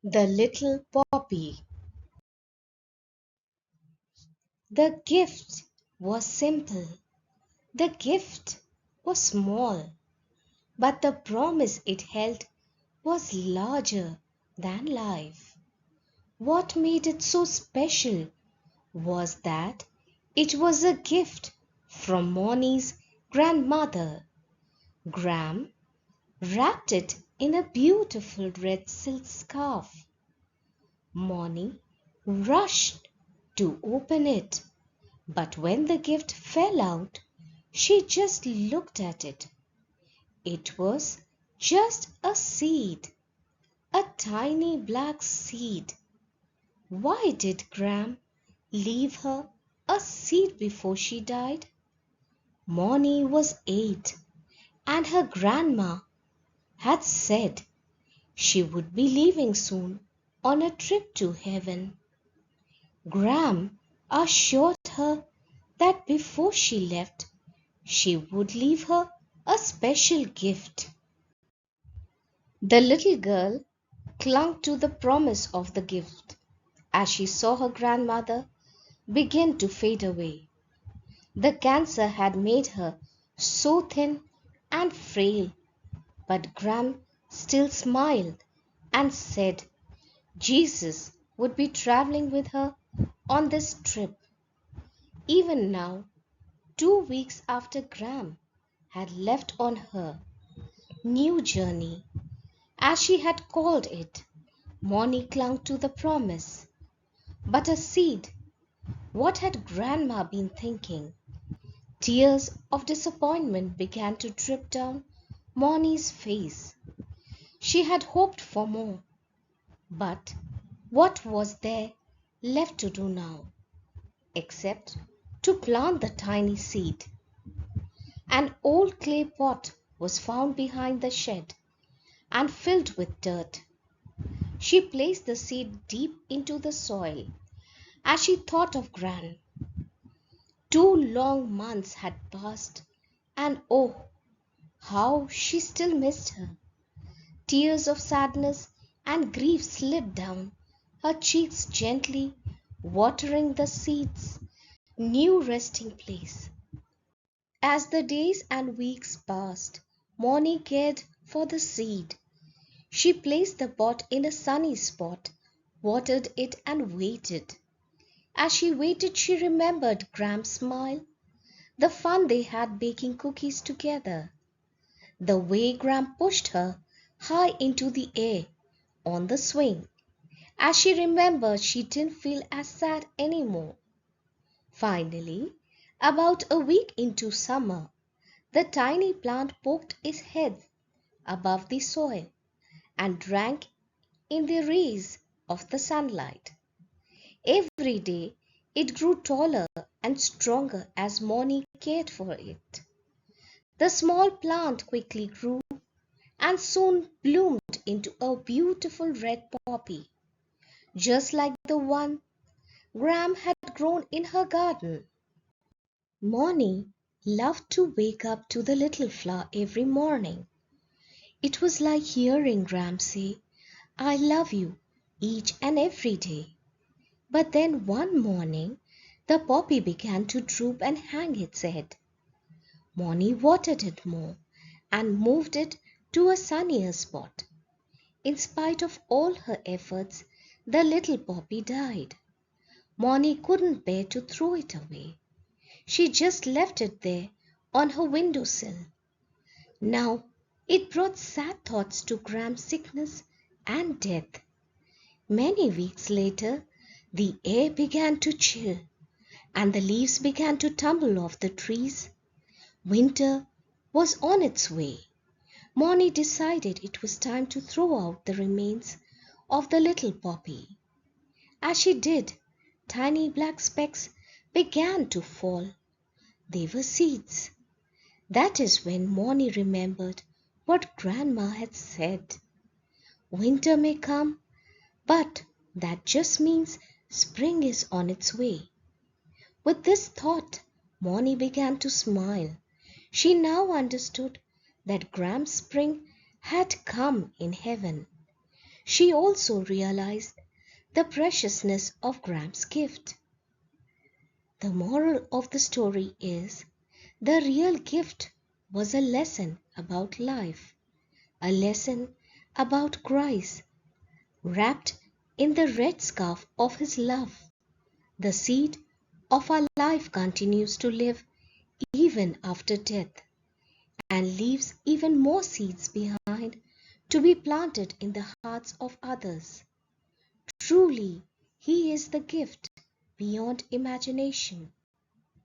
The Little Poppy. The gift was simple, the gift was small, but the promise it held was larger than life. What made it so special was that it was a gift from Moni's grandmother. Gram wrapped it in a beautiful red silk scarf. Moni rushed to open it, but when the gift fell out, she just looked at it. It was just a seed, a tiny black seed. Why did Gram leave her a seed before she died? Moni was 8, and her grandma had said she would be leaving soon on a trip to heaven. Gram assured her that before she left, she would leave her a special gift. The little girl clung to the promise of the gift as she saw her grandmother begin to fade away. The cancer had made her so thin and frail, but Gram still smiled and said Jesus would be traveling with her on this trip. Even now, 2 weeks after Gram had left on her new journey, as she had called it, Moni clung to the promise. But a seed, what had Grandma been thinking? Tears of disappointment began to drip down Moni's face. She had hoped for more, but what was there left to do now, except to plant the tiny seed? An old clay pot was found behind the shed and filled with dirt. She placed the seed deep into the soil as she thought of Gran. 2 long months had passed, and oh, how she still missed her. Tears of sadness and grief slid down her cheeks gently, watering the seed's new resting place. As the days and weeks passed, Moni cared for the seed. She placed the pot in a sunny spot, watered it, and waited. As she waited, she remembered Gram's smile, the fun they had baking cookies together, the way Gram pushed her high into the air on the swing. As she remembered, she didn't feel as sad anymore. Finally, about a week into summer, the tiny plant poked its head above the soil and drank in the rays of the sunlight. Every day it grew taller and stronger as Moni cared for it. The small plant quickly grew and soon bloomed into a beautiful red poppy, just like the one Gram had grown in her garden. Moni loved to wake up to the little flower every morning. It was like hearing Gram say, I love you each and every day. But then one morning the poppy began to droop and hang its head. Moni watered it more and moved it to a sunnier spot. In spite of all her efforts, the little poppy died. Moni couldn't bear to throw it away. She just left it there on her windowsill. Now it brought sad thoughts to Gram's sickness and death. Many weeks later, the air began to chill and the leaves began to tumble off the trees. Winter was on its way. Moni decided it was time to throw out the remains of the little poppy. As she did, tiny black specks began to fall. They were seeds. That is when Moni remembered what Grandma had said. Winter may come, but that just means spring is on its way. With this thought, Moni began to smile. She now understood that Gram's spring had come in heaven. she also realized the preciousness of Graham's gift. The moral of the story is the real gift was a lesson about life, a lesson about Christ wrapped in the red scarf of his love. The seed of our life continues to live even after death and leaves even more seeds behind to be planted in the hearts of others. Truly, he is the gift beyond imagination.